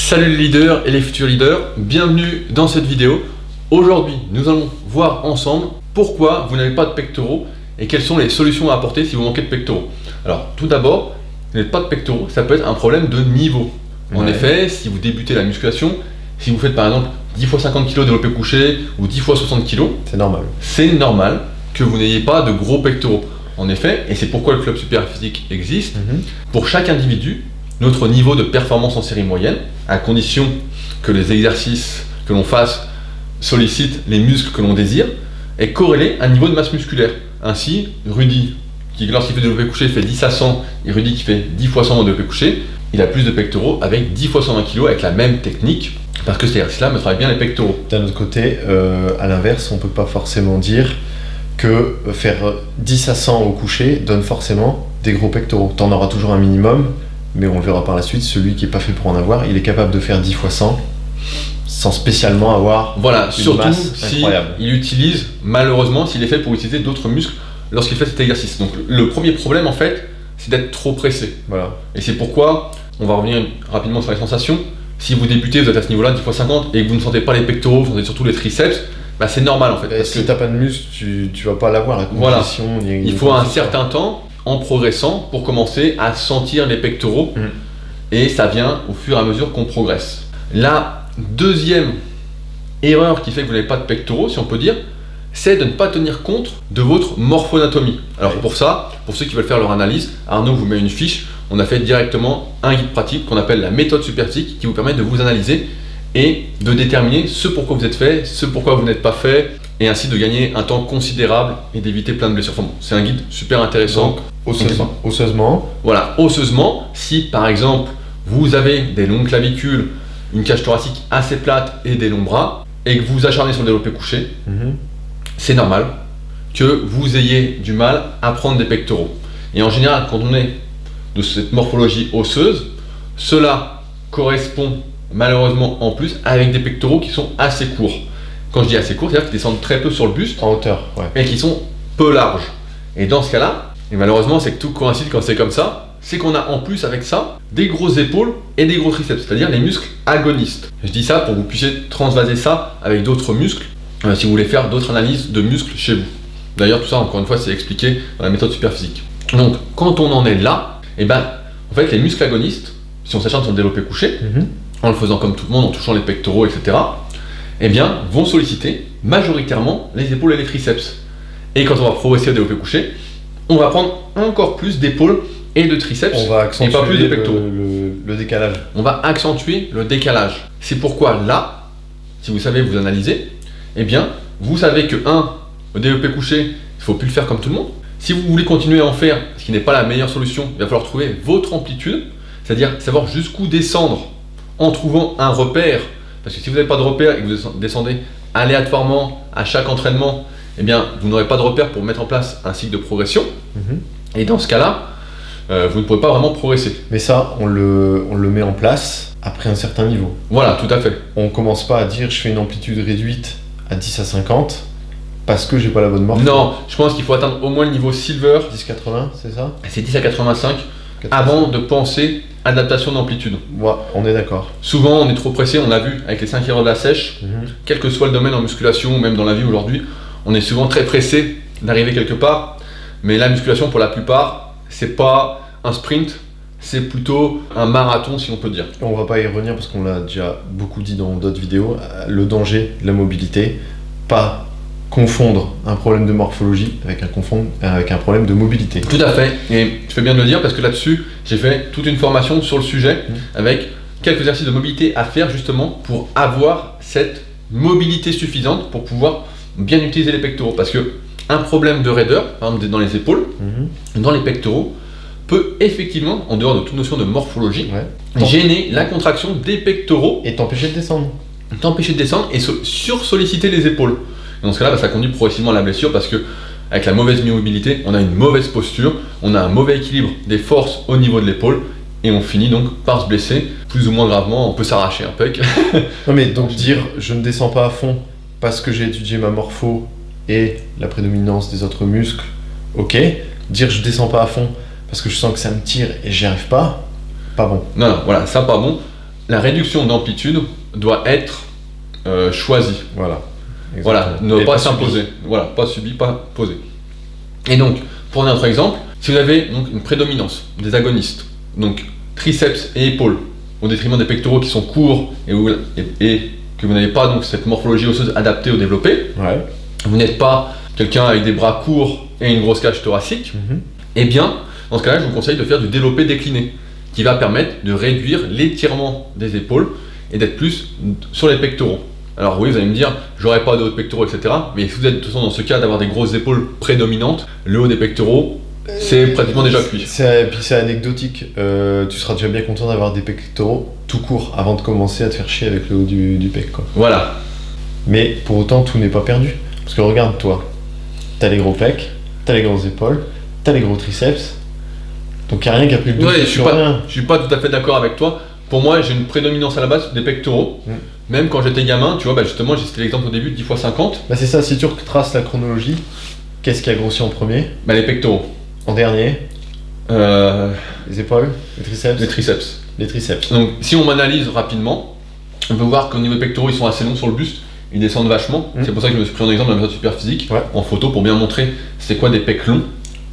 Salut les leaders et les futurs leaders, bienvenue dans cette vidéo. Aujourd'hui, nous allons voir ensemble pourquoi vous n'avez pas de pectoraux et quelles sont les solutions à apporter si vous manquez de pectoraux. Alors, tout d'abord, vous n'avez pas de pectoraux, ça peut être un problème de niveau. En effet, si vous débutez la musculation, si vous faites par exemple 10 x 50 kg développé couché ou 10 x 60 kg, c'est normal que vous n'ayez pas de gros pectoraux. En effet, et c'est pourquoi le club Superphysique existe, pour chaque individu, notre niveau de performance en série moyenne, à condition que les exercices que l'on fasse sollicitent les muscles que l'on désire, est corrélé à un niveau de masse musculaire. Ainsi, Rudy, qui lorsqu'il fait développé couché fait 10 à 100, et Rudy qui fait 10 x 100 en développé couché, il a plus de pectoraux avec 10 x 120 kg avec la même technique, parce que cet exercice-là me travaille bien les pectoraux. D'un autre côté, à l'inverse, on ne peut pas forcément dire que faire 10 à 100 au couché donne forcément des gros pectoraux. Tu en auras toujours un minimum, mais on le verra par la suite, celui qui n'est pas fait pour en avoir, il est capable de faire 10 x 100 sans spécialement avoir une surtout masse incroyable. Il utilise, malheureusement, s'il est fait pour utiliser d'autres muscles lorsqu'il fait cet exercice. Donc le premier problème en fait, c'est d'être trop pressé. Voilà. Et c'est pourquoi, on va revenir rapidement sur les sensations, si vous débutez, vous êtes à ce niveau-là, 10 x 50, et que vous ne sentez pas les pectoraux, vous sentez surtout les triceps, bah c'est normal en fait. Parce si que tu n'as pas de muscle, tu vas pas l'avoir, la compression. Voilà. Il faut un certain temps, en progressant, pour commencer à sentir les pectoraux, et ça vient au fur et à mesure qu'on progresse. La deuxième erreur qui fait que vous n'avez pas de pectoraux, si on peut dire, c'est de ne pas tenir compte de votre morphoanatomie. Alors pour ça, pour ceux qui veulent faire leur analyse, Arnaud vous met une fiche, on a fait directement un guide pratique qu'on appelle la méthode Superphysique qui vous permet de vous analyser et de déterminer ce pourquoi vous êtes fait, ce pourquoi vous n'êtes pas fait, et ainsi de gagner un temps considérable et d'éviter plein de blessures. Enfin bon, c'est un guide super intéressant. Donc, osseusement. Voilà, osseusement, si par exemple vous avez des longues clavicules, une cage thoracique assez plate et des longs bras, et que vous vous acharnez sur le développé couché, c'est normal que vous ayez du mal à prendre des pectoraux. Et en général, quand on est de cette morphologie osseuse, cela correspond malheureusement en plus avec des pectoraux qui sont assez courts. Quand je dis assez courts, c'est-à-dire qu'ils descendent très peu sur le buste, en hauteur, et qui sont peu larges. Et dans ce cas-là, et malheureusement c'est que tout coïncide quand c'est comme ça, c'est qu'on a en plus avec ça des grosses épaules et des gros triceps, c'est-à-dire les muscles agonistes. Je dis ça pour que vous puissiez transvaser ça avec d'autres muscles, si vous voulez faire d'autres analyses de muscles chez vous. D'ailleurs tout ça encore une fois c'est expliqué dans la méthode Superphysique. Donc quand on en est là, et ben en fait les muscles agonistes, si on s'acharne sur le développé couché, en le faisant comme tout le monde, en touchant les pectoraux, etc., eh bien, vont solliciter majoritairement les épaules et les triceps. Et quand on va progresser au développé couché, on va prendre encore plus d'épaules et de triceps, on va accentuer et pas plus de pectoraux. Le décalage. On va accentuer le décalage. C'est pourquoi là, si vous savez vous analyser, eh bien, vous savez que au développé couché, il ne faut plus le faire comme tout le monde. Si vous voulez continuer à en faire, ce qui n'est pas la meilleure solution, il va falloir trouver votre amplitude, c'est-à-dire savoir jusqu'où descendre en trouvant un repère. Parce que si vous n'avez pas de repère et que vous descendez aléatoirement à chaque entraînement, eh bien, vous n'aurez pas de repère pour mettre en place un cycle de progression. Et dans ce cas-là, vous ne pouvez pas vraiment progresser. Mais ça, on le met en place après un certain niveau. Voilà, tout à fait. On ne commence pas à dire je fais une amplitude réduite à 10 à 50 parce que j'ai pas la bonne morpho. Non, je pense qu'il faut atteindre au moins le niveau silver. 10-80, c'est ça? C'est 10 à 85 avant de penser adaptation d'amplitude. Ouais, on est d'accord. Souvent, on est trop pressé, on l'a vu avec les 5 erreurs de la sèche, quel que soit le domaine en musculation ou même dans la vie aujourd'hui, on est souvent très pressé d'arriver quelque part, mais la musculation pour la plupart, c'est pas un sprint, c'est plutôt un marathon si on peut dire. On va pas y revenir parce qu'on l'a déjà beaucoup dit dans d'autres vidéos, le danger de la mobilité, pas confondre un problème de morphologie avec un problème de mobilité. Tout à fait, et je fais bien de le dire parce que là-dessus, j'ai fait toute une formation sur le sujet avec quelques exercices de mobilité à faire justement pour avoir cette mobilité suffisante pour pouvoir bien utiliser les pectoraux. Parce que un problème de raideur, par exemple dans les épaules, dans les pectoraux, peut effectivement, en dehors de toute notion de morphologie, gêner la contraction des pectoraux et t'empêcher de descendre. T'empêcher de descendre et sur-solliciter les épaules. Et dans ce cas-là, ça conduit progressivement à la blessure parce que avec la mauvaise mobilité, on a une mauvaise posture, on a un mauvais équilibre des forces au niveau de l'épaule et on finit donc par se blesser plus ou moins gravement, on peut s'arracher un pec. Non mais donc dire je ne descends pas à fond parce que j'ai étudié ma morpho et la prédominance des autres muscles, ok. Dire je descends pas à fond parce que je sens que ça me tire et j'y arrive pas bon. Non, voilà, ça pas bon. la réduction d'amplitude doit être choisie. Voilà. Voilà, ne doit pas s'imposer. Voilà, pas subi, pas posé. Et donc, pour notre exemple, si vous avez donc une prédominance des agonistes, donc triceps et épaules, au détriment des pectoraux qui sont courts et que vous n'avez pas donc cette morphologie osseuse adaptée au développé, Ouais. vous n'êtes pas quelqu'un avec des bras courts et une grosse cage thoracique, eh bien, dans ce cas-là, je vous conseille de faire du développé décliné, qui va permettre de réduire l'étirement des épaules et d'être plus sur les pectoraux. Alors oui, vous allez me dire, j'aurais pas de haut de pectoraux, etc. Mais si vous êtes de toute façon dans ce cas d'avoir des grosses épaules prédominantes, le haut des pectoraux, c'est pratiquement déjà cuit. Puis c'est anecdotique. Tu seras déjà bien content d'avoir des pectoraux tout court avant de commencer à te faire chier avec le haut du pec, quoi. Voilà. Mais pour autant, tout n'est pas perdu. Parce que regarde, toi, t'as les gros pecs, t'as les grosses épaules, t'as les gros triceps. Donc y a rien qui a pris le dessus sur rien. Je suis pas tout à fait d'accord avec toi. Pour moi, j'ai une prédominance à la base des pectoraux. Même quand j'étais gamin, tu vois, bah justement, j'ai cité l'exemple au début, 10 x 50. Bah c'est ça, si tu retraces la chronologie, qu'est-ce qui a grossi en premier? Bah les pectoraux. En dernier? Les épaules? Les triceps? Les triceps. Les triceps. Donc si on analyse rapidement, on peut voir qu'au niveau des pectoraux, ils sont assez longs sur le buste, ils descendent vachement. C'est pour ça que je me suis pris en exemple de la méthode Superphysique, en photo, pour bien montrer c'est quoi des pecs longs.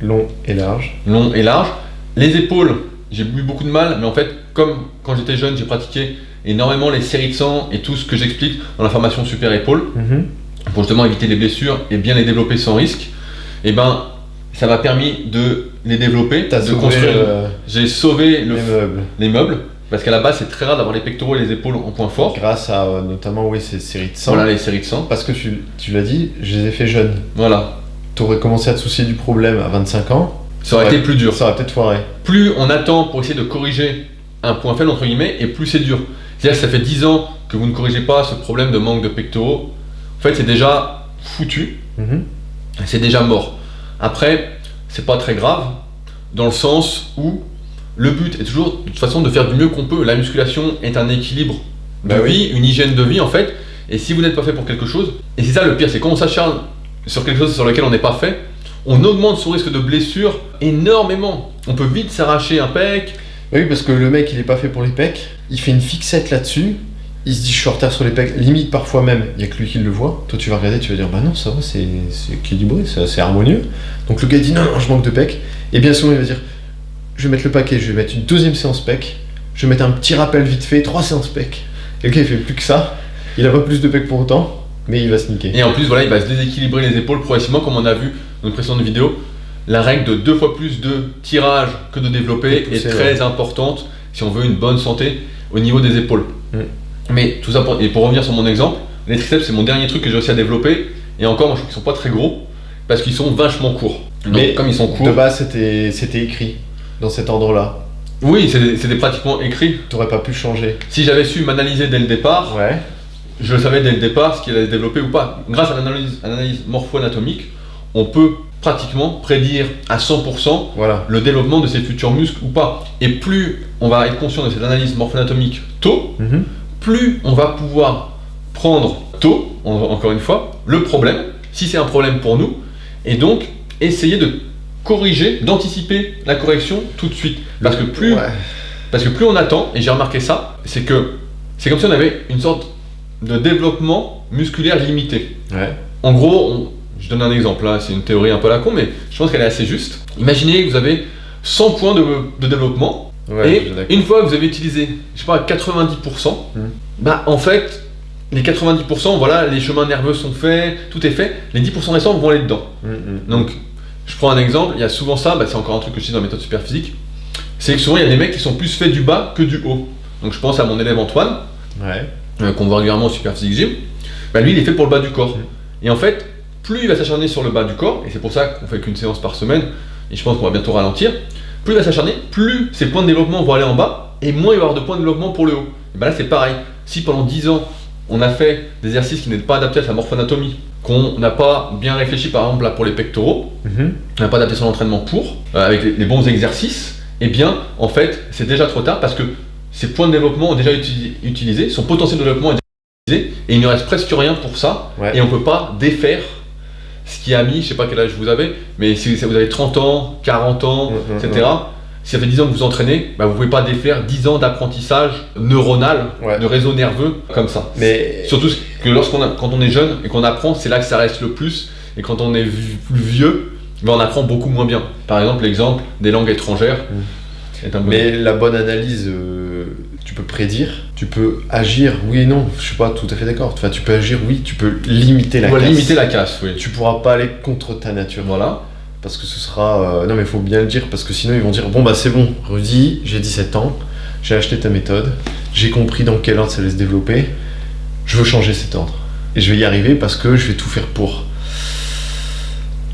Longs et larges. Longs et larges. Les épaules, j'ai eu beaucoup de mal, mais en fait, comme quand j'étais jeune, j'ai pratiqué énormément les séries de 100 et tout ce que j'explique dans la formation Super Épaules, pour justement éviter les blessures et bien les développer sans risque, et ben ça m'a permis de les développer, de construire. J'ai sauvé les meubles, parce qu'à la base c'est très rare d'avoir les pectoraux et les épaules en point fort. Grâce à notamment ces séries de 100. Voilà, les séries de 100. Parce que tu l'as dit, je les ai fait jeunes. Voilà. T'aurais commencé à te soucier du problème à 25 ans. Ça aurait été plus dur. Ça aurait peut-être foiré. Plus on attend pour essayer de corriger un point faible entre guillemets, et plus c'est dur. C'est-à-dire que ça fait 10 ans que vous ne corrigez pas ce problème de manque de pectoraux. En fait, c'est déjà foutu. C'est déjà mort. Après, c'est pas très grave, dans le sens où le but est toujours de toute façon de faire du mieux qu'on peut. La musculation est un équilibre de vie, une hygiène de vie en fait. Et si vous n'êtes pas fait pour quelque chose, et c'est ça le pire, c'est quand on s'acharne sur quelque chose sur lequel on n'est pas fait, on augmente son risque de blessure énormément. On peut vite s'arracher un pec. Oui, parce que le mec il est pas fait pour les pecs, il fait une fixette là-dessus, il se dit je suis en retard sur les pecs, limite parfois même, il y a que lui qui le voit. Toi tu vas regarder, tu vas dire bah non, ça va, c'est équilibré, c'est harmonieux. Donc le gars dit non, je manque de pecs, et bien souvent il va dire je vais mettre le paquet, je vais mettre une deuxième séance pec, je vais mettre un petit rappel vite fait, 3 séances pec. Et le gars il fait plus que ça, il a pas plus de pecs pour autant, mais il va se niquer. Et en plus voilà, il va se déséquilibrer les épaules progressivement, comme on a vu dans une précédente vidéo. La règle de 2 fois plus de tirage que de développer est très importante si on veut une bonne santé au niveau des épaules. Mais tout ça pour revenir sur mon exemple, les triceps c'est mon dernier truc que j'ai réussi à développer, et encore moi je trouve qu'ils sont pas très gros parce qu'ils sont vachement courts. Donc, mais comme ils sont courts, de base c'était écrit dans cet ordre là. Oui, c'était pratiquement écrit. T'aurais pas pu changer. Si j'avais su m'analyser dès le départ, je le savais dès le départ ce qu'il allait développer ou pas. Grâce à l'analyse morpho-anatomique, on peut pratiquement prédire à 100% le développement de ses futurs muscles ou pas. Et plus on va être conscient de cette analyse morpho-anatomique tôt, plus on va pouvoir prendre tôt, encore une fois, le problème, si c'est un problème pour nous, et donc essayer de corriger, d'anticiper la correction tout de suite. Parce que plus on attend, et j'ai remarqué ça, c'est comme si on avait une sorte de développement musculaire limité. En gros, je donne un exemple, là, c'est une théorie un peu à la con, mais je pense qu'elle est assez juste. Imaginez que vous avez 100 points de développement, et une fois que vous avez utilisé, je sais pas, 90%, bah en fait, les 90%, voilà, les chemins nerveux sont faits, tout est fait, les 10% restants vont aller dedans. Donc, je prends un exemple, il y a souvent ça, c'est encore un truc que je dis dans la méthode Superphysique, c'est que souvent il y a des mecs qui sont plus faits du bas que du haut. Donc je pense à mon élève Antoine, qu'on voit régulièrement au Superphysique Gym, lui il est fait pour le bas du corps. Et en fait, plus il va s'acharner sur le bas du corps, et c'est pour ça qu'on fait qu'une séance par semaine, et je pense qu'on va bientôt ralentir, plus il va s'acharner, plus ses points de développement vont aller en bas, et moins il va y avoir de points de développement pour le haut. Et là c'est pareil, si pendant 10 ans, on a fait des exercices qui n'étaient pas adaptés à sa morphoanatomie, qu'on n'a pas bien réfléchi par exemple là pour les pectoraux, on n'a pas adapté son entraînement avec les bons exercices, et bien en fait c'est déjà trop tard parce que ces points de développement ont déjà utilisé, son potentiel de développement est déjà utilisé, et il ne reste presque rien pour ça, et on ne peut pas défaire ce qui a mis, je sais pas quel âge vous avez, mais si vous avez 30 ans, 40 ans, etc., si ça fait 10 ans que vous entraînez, bah, vous pouvez pas défaire 10 ans d'apprentissage neuronal, Ouais. de réseau nerveux comme ça. Mais Surtout que quand on est jeune et qu'on apprend, c'est là que ça reste le plus. Et quand on est plus vieux, ben on apprend beaucoup moins bien. Par exemple, l'exemple des langues étrangères est un bon Mais la bonne analyse, tu peux prédire, tu peux agir, oui et non, je suis pas tout à fait d'accord. Enfin, tu peux agir, oui, tu peux limiter la On va casse. limiter la casse, oui. Tu pourras pas aller contre ta nature. Voilà. Parce que ce sera... non mais il faut bien le dire, parce que sinon ils vont dire, bon bah c'est bon, Rudy, j'ai 17 ans, j'ai acheté ta méthode, j'ai compris dans quel ordre ça allait se développer, je veux changer cet ordre. Et je vais y arriver parce que je vais tout faire pour.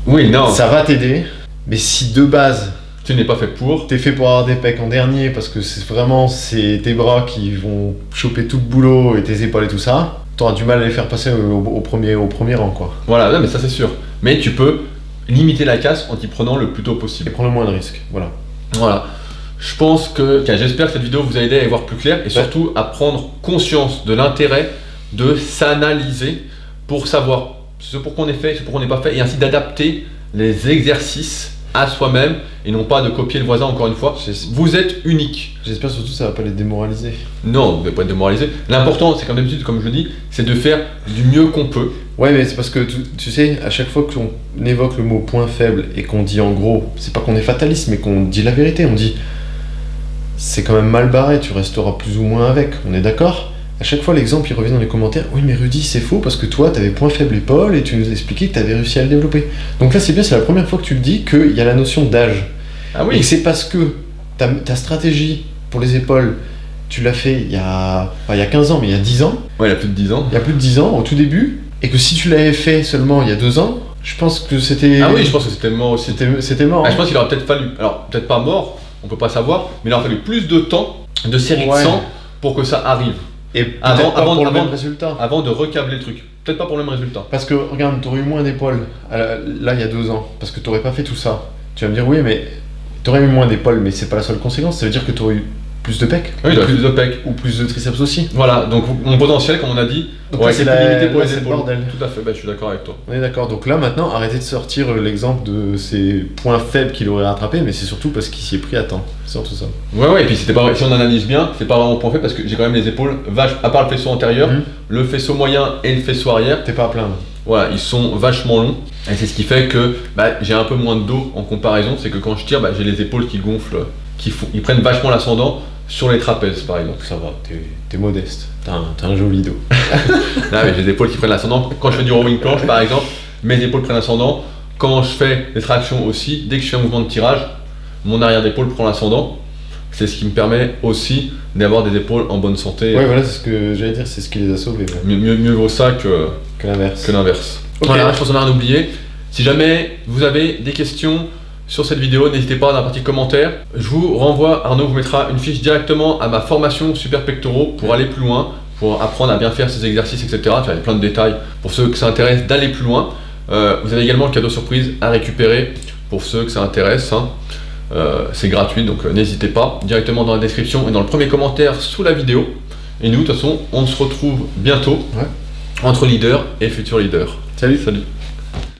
Oui, non. Ça va t'aider, mais si de base... Tu n'es pas fait pour. T'es fait pour avoir des pecs en dernier parce que c'est tes bras qui vont choper tout le boulot et tes épaules et tout ça, t'auras du mal à les faire passer au premier rang quoi. Voilà, non, mais ça c'est sûr. Mais tu peux limiter la casse en t'y prenant le plus tôt possible. Et prendre le moins de risques, voilà. Voilà. Je pense que, j'espère que cette vidéo vous a aidé à y voir plus clair et surtout à prendre conscience de l'intérêt de s'analyser pour savoir ce pour quoi on est fait, ce pour quoi on n'est pas fait et ainsi d'adapter les exercices à soi-même et non pas de copier le voisin encore une fois. Vous êtes unique. J'espère surtout que ça va pas les démoraliser. Non, vous ne devez pas être démoralisé. L'important, c'est comme d'habitude, comme je le dis, c'est de faire du mieux qu'on peut. Ouais, mais c'est parce que tu sais, à chaque fois qu'on évoque le mot point faible et qu'on dit en gros, c'est pas qu'on est fataliste, mais qu'on dit la vérité, on dit c'est quand même mal barré, tu resteras plus ou moins avec, on est d'accord? À chaque fois, l'exemple il revient dans les commentaires, oui, mais Rudy, c'est faux parce que toi, t'avais point faible épaule et tu nous expliquais que t'avais réussi à le développer. Donc là, c'est bien, c'est la première fois que tu le dis qu'il y a la notion d'âge. Ah Et oui. que c'est parce que ta stratégie pour les épaules, tu l'as fait il y a 15 ans, mais il y a 10 ans. Ouais, il a plus de 10 ans. Il y a plus de 10 ans, au tout début, et que si tu l'avais fait seulement il y a 2 ans, je pense que c'était... Ah oui, je pense que c'était mort aussi. C'était mort. Ah, hein. je pense qu'il aurait peut-être fallu, alors peut-être pas mort, on peut pas savoir, mais il aurait fallu plus de temps de série Ouais. de sang pour que ça arrive, Et Avant- avant, avant- pour le avant- même résultat. avant de recabler le truc. Peut-être pas pour le même résultat. Parce que, regarde, t'aurais eu moins d'épaules là il y a 2 ans, parce que t'aurais pas fait tout ça. Tu vas me dire, oui, mais t'aurais eu moins d'épaules, mais c'est pas la seule conséquence, ça veut dire que t'aurais eu plus de pecs. Oui, il ou, aurait plus, plus de pec. ou plus de triceps aussi. Voilà, donc mon potentiel, comme on a dit, Donc aurait là, été c'est plus limité pour là, les c'est le épaules. bordel. Tout à fait, bah, je suis d'accord avec toi. On est d'accord. Donc là, maintenant, arrêtez de sortir l'exemple de ces points faibles qu'il aurait rattrapés, mais c'est surtout parce qu'il s'y est pris à temps. C'est surtout ça. Ouais, et puis si on analyse bien, c'est pas vraiment point fait parce que j'ai quand même les épaules à part le faisceau antérieur, Mhm. le faisceau moyen et le faisceau arrière, T'es pas à plaindre. voilà, ils sont vachement longs. Et c'est ce qui fait que j'ai un peu moins de dos en comparaison, c'est que quand je tire, j'ai les épaules qui gonflent, ils prennent vachement l'ascendant sur les trapèzes par exemple. Ça va, t'es modeste. T'as un joli dos. Là, j'ai les épaules qui prennent l'ascendant. Quand je fais du rowing planche par exemple, mes épaules prennent l'ascendant. Quand je fais des tractions aussi, dès que je fais un mouvement de tirage, mon arrière d'épaule prend l'ascendant. C'est ce qui me permet aussi d'avoir des épaules en bonne santé. Ouais, voilà, c'est ce que j'allais dire, c'est ce qui les a sauvés. Ouais. Mieux vaut ça que Que l'inverse. l'inverse. Voilà, je pense qu'on a rien oublié. Si jamais vous avez des questions sur cette vidéo, n'hésitez pas dans la partie commentaires. Je vous renvoie, Arnaud vous mettra une fiche directement à ma formation Super Pectoraux pour aller plus loin, pour apprendre à bien faire ces exercices, etc. Il y a plein de détails pour ceux que ça intéresse d'aller plus loin. Vous avez également le cadeau surprise à récupérer pour ceux que ça intéresse. Hein. C'est gratuit, donc n'hésitez pas, directement dans la description et dans le premier commentaire sous la vidéo. Et nous, de toute façon, on se retrouve bientôt Ouais. entre leaders et futurs leaders. Salut. Salut.